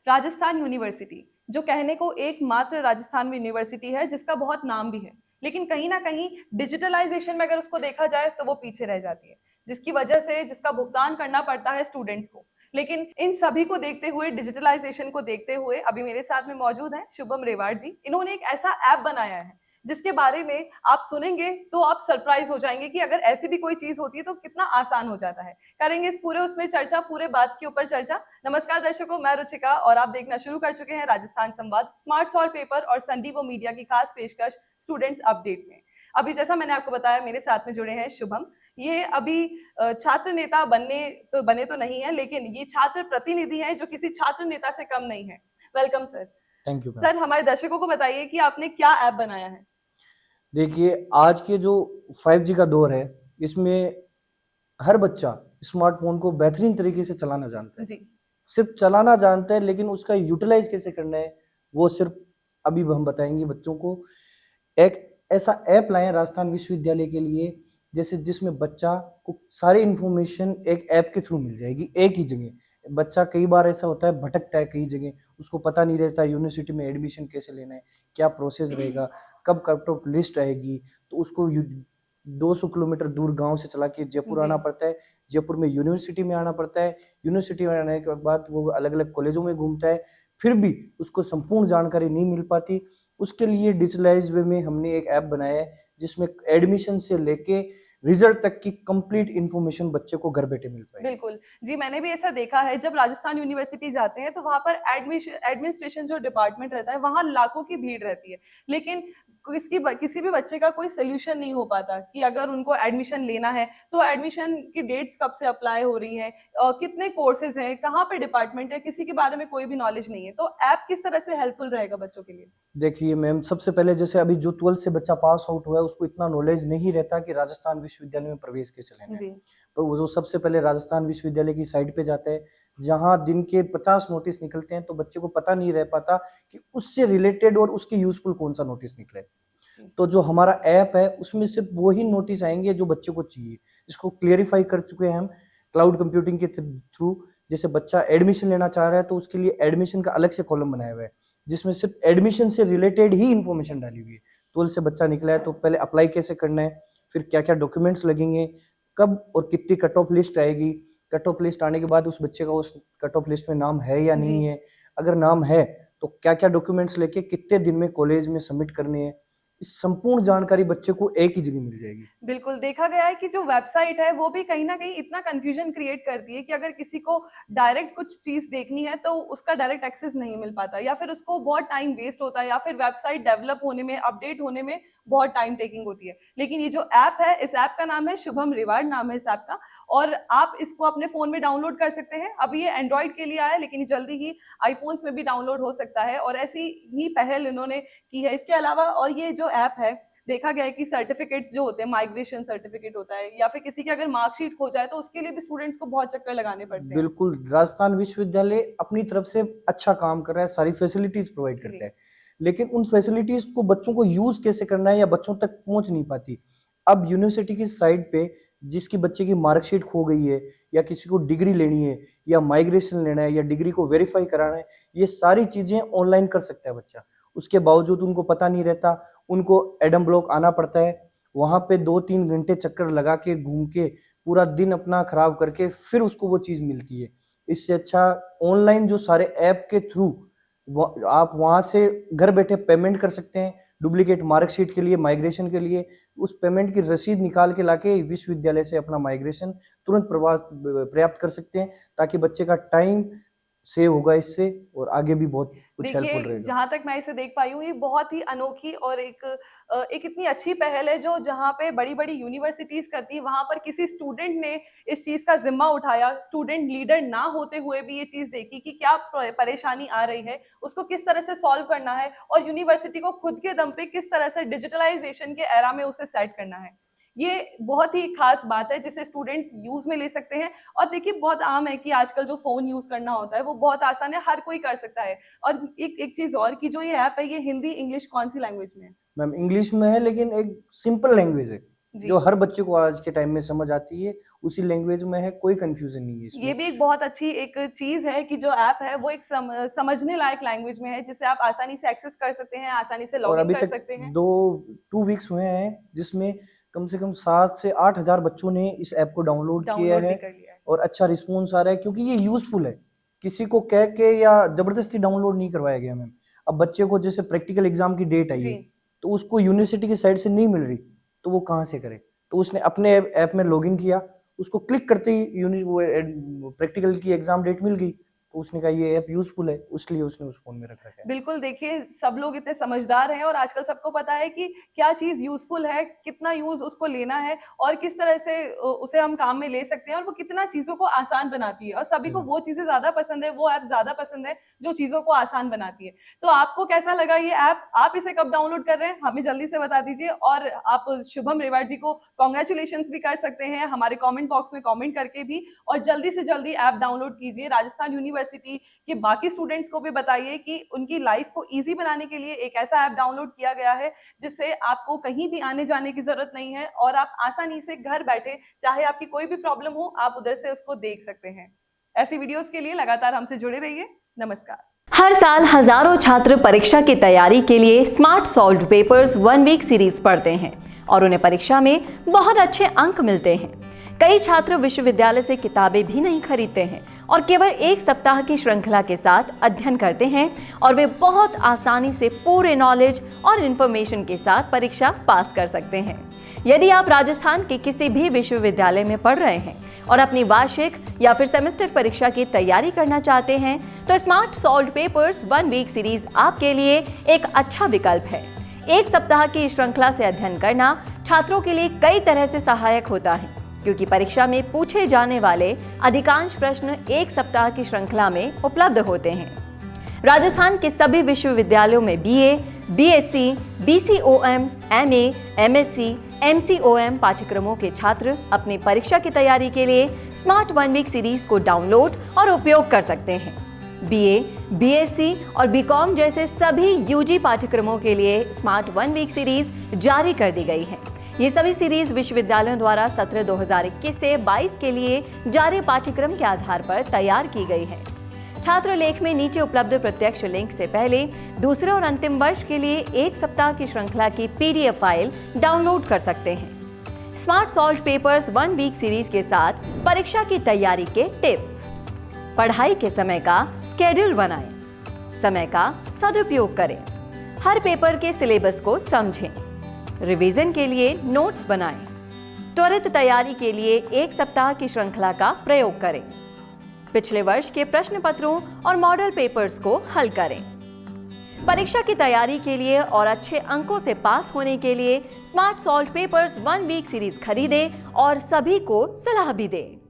Rajasthan university, जो कहने को एकमात्र राजस्थान में यूनिवर्सिटी है जिसका बहुत नाम भी है, लेकिन कहीं ना कहीं डिजिटलाइजेशन में अगर उसको देखा जाए तो वो पीछे रह जाती है, जिसकी वजह से जिसका भुगतान करना पड़ता है स्टूडेंट्स को। लेकिन इन सभी को देखते हुए, डिजिटलाइजेशन को देखते हुए, अभी मेरे साथ में मौजूद हैं शुभम रेवाड़ जी। इन्होंने एक ऐसा ऐप बनाया है जिसके बारे में आप सुनेंगे तो आप सरप्राइज हो जाएंगे कि अगर ऐसी भी कोई चीज होती है तो कितना आसान हो जाता है। करेंगे इस पूरे उसमें चर्चा, पूरे बात के ऊपर चर्चा। नमस्कार दर्शकों, मैं रुचिका और आप देखना शुरू कर चुके हैं राजस्थान संवाद, स्मार्ट सॉल्व पेपर और संडीवो मीडिया की खास पेशकश स्टूडेंट्स अपडेट में। अभी जैसा मैंने आपको बताया, मेरे साथ में जुड़े हैं शुभम। ये अभी छात्र नेता बने तो नहीं है, लेकिन ये छात्र प्रतिनिधि हैं जो किसी छात्र नेता से कम नहीं है। Welcome sir. Thank you. Sir, हमारे दर्शकों को बताइए कि आपने क्या ऐप बनाया है। देखिए, आज के जो 5G का दौर है, इसमें हर बच्चा स्मार्टफोन को बेहतरीन तरीके से चलाना जानता है। जी। सिर्फ चलाना जानता है, लेकिन उसका यूटिलाइज कैसे करना है वो सिर्फ अभी हम बताएंगे बच्चों को। एक ऐसा ऐप लाए राजस्थान विश्वविद्यालय के लिए, जैसे जिसमें बच्चा को सारी इंफॉर्मेशन एक ऐप के थ्रू मिल जाएगी एक ही जगह। बच्चा कई बार ऐसा होता है भटकता है कई जगह, उसको पता नहीं रहता यूनिवर्सिटी में एडमिशन कैसे लेना है, क्या प्रोसेस रहेगा, कब कट ऑफ लिस्ट आएगी। तो उसको 200 किलोमीटर दूर गांव से चला के जयपुर आना पड़ता है, जयपुर में यूनिवर्सिटी में आना पड़ता है, यूनिवर्सिटी में आने के बाद वो अलग अलग कॉलेजों में घूमता है, फिर भी उसको संपूर्ण जानकारी नहीं मिल पाती। उसके लिए डिजिटलाइज वे में हमने एक ऐप बनाया है जिसमें एडमिशन से लेके रिजल्ट तक की कंप्लीट इंफॉर्मेशन बच्चे को घर बैठे मिल पाएगी। बिल्कुल जी, मैंने भी ऐसा देखा है। जब राजस्थान यूनिवर्सिटी जाते हैं तो वहां पर एडमिनिस्ट्रेशन जो डिपार्टमेंट रहता है, वहां लाखों की भीड़ रहती है, लेकिन किसी भी बच्चे का कोई सोल्यूशन नहीं हो पाता कि अगर उनको एडमिशन लेना है तो एडमिशन की डेट्स कब से अप्लाई हो रही है, कितने कोर्सेज हैं, कहाँ पे डिपार्टमेंट है, किसी के बारे में कोई भी नॉलेज नहीं है। तो ऐप किस तरह से हेल्पफुल रहेगा बच्चों के लिए? देखिए मैम, सबसे पहले जैसे अभी जो 12th से बच्चा पास आउट हुआ है उसको इतना नॉलेज नहीं रहता कि राजस्थान विश्वविद्यालय में प्रवेश कैसे लेना है। जी। तो वो जो सबसे पहले राजस्थान विश्वविद्यालय की साइट पे जाता है, जहाँ दिन के 50 नोटिस निकलते हैं, तो बच्चे को पता नहीं रह पाता कि उससे रिलेटेड और उसके यूजफुल कौन सा नोटिस निकले। तो जो हमारा ऐप है उसमें सिर्फ वही नोटिस आएंगे जो बच्चे को चाहिए। इसको क्लियरिफाई कर चुके हैं हम क्लाउड कंप्यूटिंग के थ्रू। जैसे बच्चा एडमिशन लेना चाह रहा है तो उसके लिए एडमिशन का अलग से कॉलम बनाया हुआ है, जिसमें सिर्फ एडमिशन से रिलेटेड ही इंफॉर्मेशन डाली हुई है। 12 से बच्चा निकला है तो पहले अप्लाई कैसे करना है, फिर क्या क्या डॉक्यूमेंट्स लगेंगे, कब और कितनी कट ऑफ लिस्ट आएगी, कट ऑफ लिस्ट आने के बाद उस बच्चे का उस कट ऑफ लिस्ट में नाम है या नहीं है, अगर नाम है तो क्या क्या डॉक्यूमेंट्स लेके कितने दिन में कॉलेज में सबमिट करने हैं। इस संपूर्ण जानकारी बच्चे को एक ही जगह मिल जाएगी। बिल्कुल, देखा गया है कि जो वेबसाइट है वो भी कहीं न कहीं इतना कन्फ्यूजन क्रिएट करती है कि अगर किसी को डायरेक्ट कुछ चीज़ देखनी है तो उसका डायरेक्ट एक्सेस नहीं मिल पाता, या फिर उसको बहुत टाइम वेस्ट होता है, या फिर वेबसाइट डेवलप होने में, अपडेट होने में बहुत टाइम टेकिंग होती है। लेकिन ये जो ऐप है, इस ऐप का नाम है शुभम रिवार्ड, नाम है इस ऐप का, और आप इसको अपने फ़ोन में डाउनलोड कर सकते हैं। अभी ये एंड्रॉइड के लिए आया है, लेकिन जल्दी ही आईफ़ोन्स में भी डाउनलोड हो सकता है, और ऐसी ही पहल इन्होंने की है। इसके अलावा और ये जो ऐप है, देखा गया है कि सर्टिफिकेट्स जो होते हैं, माइग्रेशन सर्टिफिकेट होता है, या फिर किसी की अगर मार्कशीट खो जाए तो उसके लिए भी स्टूडेंट्स को बहुत चक्कर लगाने पड़ते हैं। बिल्कुल, राजस्थान विश्वविद्यालय अपनी तरफ से अच्छा काम कर रहा है, सारी फैसिलिटीज प्रोवाइड करता है, लेकिन उन फैसिलिटीज को बच्चों को यूज कैसे करना है या बच्चों तक पहुंच नहीं पाती। अब यूनिवर्सिटी की साइड पे जिसकी बच्चे की मार्कशीट खो गई है, या किसी को डिग्री लेनी है, या माइग्रेशन लेना है, या डिग्री को वेरीफाई कराना है, ये सारी चीजें ऑनलाइन कर सकता है बच्चा। उसके बावजूद उनको पता नहीं रहता, उनको एडम ब्लॉक आना पड़ता है, वहां पे 2-3 घंटे चक्कर लगा के घूम के पूरा दिन अपना खराब करके फिर उसको वो चीज मिलती है। इससे अच्छा ऑनलाइन जो सारे ऐप के थ्रू आप वहां से घर बैठे पेमेंट कर सकते हैं। डुप्लीकेट मार्कशीट के लिए, माइग्रेशन के लिए उस पेमेंट की रसीद निकाल के लाके विश्वविद्यालय से अपना माइग्रेशन तुरंत प्रवास प्राप्त कर सकते हैं, ताकि बच्चे का टाइम सेव होगा इससे और आगे भी बहुत कुछ हेल्पफुल देखिए, रहेगा। जहाँ तक मैं इसे देख पाई हूँ, ये बहुत ही अनोखी और एक इतनी अच्छी पहल है जो जहाँ पे बड़ी-बड़ी यूनिवर्सिटीज़ करती हैं, वहाँ पर किसी स्टूडेंट ने इस चीज़ का ज़िम्मा उठाया, स्टूडेंट लीडर ना होते हुए भी ये चीज़ देखी कि क्या परेशानी आ रही है, उसको किस तरह से सॉल्व करना है, और यूनिवर्सिटी को खुद के दम पे किस तरह से डिजिटलाइज़ेशन के एरा में उसे सेट करना है। ये बहुत ही खास बात है जिसे स्टूडेंट्स यूज़ में ले सकते हैं। और देखिए, बहुत आम है कि आजकल जो फ़ोन यूज़ करना होता है वो बहुत आसान है, हर कोई कर सकता है। और एक एक चीज़ और, कि जो ये ऐप है, ये हिंदी, इंग्लिश कौन-सी लैंग्वेज में है? मैम इंग्लिश में है, लेकिन एक सिंपल लैंग्वेज है। जी। जो हर बच्चे को आज के टाइम में समझ आती है, उसी लैंग्वेज में है, कोई कंफ्यूजन नहीं है ये इसमें। भी एक बहुत अच्छी एक चीज़ है कि जो ऐप है वो एक समझने लायक लैंग्वेज में है, जिसे आप आसानी से एक्सेस कर सकते हैं, आसानी से और लॉगिन अभी कर तक सकते हैं। 2 वीक्स हुए हैं जिसमें कम से कम 7 से 8 हज़ार बच्चों ने इस ऐप को डाउनलोड किया डाउनलोड भी है कर लिया है। और अच्छा रिस्पॉन्स आ रहा है क्योंकि ये यूज़फुल है। किसी को कह के या ज़बरदस्ती डाउनलोड नहीं करवाया गया मैम। अब बच्चे को जैसे प्रैक्टिकल एग्ज़ाम की डेट आई जी। है, तो उसको यूनिवर्सिटी की साइड से नहीं मिल रही, तो वो कहाँ से करे? तो उसने अपने ऐप में लॉगिन किया, उसको क्लिक करते ही प्रैक्टिकल की एग्ज़ाम डेट मिल गई, तो उसने कहा ये ऐप यूज़फुल है, इसलिए उसने उस फ़ोन में रख रखा है। बिल्कुल, देखिए सब लोग इतने समझदार हैं और आजकल सबको पता है कि क्या चीज़ यूज़फुल है, कितना यूज़ उसको लेना है और किस तरह से उसे हम काम में ले सकते हैं और वो कितना चीज़ों को आसान बनाती है और सभी को वो चीज़ें ज़्यादा पसंद है, वो ऐप ज़्यादा पसंद है, जो चीज़ों को आसान बनाती है। तो आपको कैसा लगा ये ऐप? आप इसे कब डाउनलोड कर रहे हैं? हमें जल्दी से बता दीजिए और आप शुभम रेवाड़ जी को कांग्रेचुलेशंस भी कर सकते हैं हमारे कमेंट बॉक्स में कमेंट करके भी और जल्दी से जल्दी ऐप डाउनलोड कीजिए। राजस्थान यूनिवर्सिटी के बाकी स्टूडेंट्स को भी बताइए कि उनकी लाइफ को ईज़ी बनाने के लिए एक ऐसा ऐप डाउनलोड किया गया है, जिससे आपको कहीं भी आने-जाने की ज़रूरत नहीं है और आप आसानी से घर बैठे, चाहे आपकी कोई भी प्रॉब्लम हो, आप उधर से उसको देख सकते हैं। ऐसी वीडियोज़ के लिए लगातार हमसे जुड़े रहिए। नमस्कार। हर साल हजारों छात्र परीक्षा की तैयारी के लिए smart solved papers 1 week series पढ़ते हैं और उन्हें परीक्षा में बहुत अच्छे अंक मिलते हैं। कई छात्र विश्वविद्यालय से किताबें भी नहीं खरीदते हैं और केवल 1 सप्ताह की श्रृंखला के साथ अध्ययन करते हैं और वे बहुत आसानी से पूरे नॉलेज और इन्फॉर्मेशन के साथ परीक्षा पास कर सकते हैं। यदि आप राजस्थान के किसी भी विश्वविद्यालय में पढ़ रहे हैं और अपनी वार्षिक या फिर सेमेस्टर परीक्षा की तैयारी करना चाहते हैं, तो smart solved papers 1 week series आपके लिए एक अच्छा विकल्प है। 1 सप्ताह की श्रृंखला से अध्ययन करना छात्रों के लिए कई तरह से सहायक होता है, क्योंकि परीक्षा में पूछे जाने वाले अधिकांश प्रश्न 1 सप्ताह की श्रृंखला में उपलब्ध होते हैं। राजस्थान के सभी विश्वविद्यालयों में BA, BSc, BCOM, MA, MSc, MCOM पाठ्यक्रमों के छात्र अपनी परीक्षा की तैयारी के लिए स्मार्ट 1 वीक सीरीज को डाउनलोड और उपयोग कर सकते हैं। BA, BSc और BCom जैसे सभी UG पाठ्यक्रमों के लिए स्मार्ट 1 वीक सीरीज जारी कर दी गई है। ये सभी सीरीज विश्वविद्यालयों द्वारा सत्र 2021 से 22 के लिए जारी पाठ्यक्रम के आधार पर तैयार की गई है। छात्र लेख में नीचे उपलब्ध प्रत्यक्ष लिंक से पहले दूसरे और अंतिम वर्ष के लिए 1 सप्ताह की श्रृंखला की PDF फाइल डाउनलोड कर सकते हैं। Smart solved papers 1 week series के साथ परीक्षा की तैयारी के टिप्स। पढ़ाई के समय का स्केड्यूल बनाएं, समय का सदुपयोग करें, हर पेपर के सिलेबस को समझें, रिवीजन के लिए नोट्स बनाएं, त्वरित तैयारी के लिए 1 सप्ताह की श्रृंखला का प्रयोग करें, पिछले वर्ष के प्रश्न पत्रों और मॉडल पेपर्स को हल करें। परीक्षा की तैयारी के लिए और अच्छे अंकों से पास होने के लिए smart solved papers 1 week series खरीदें और सभी को सलाह भी दें।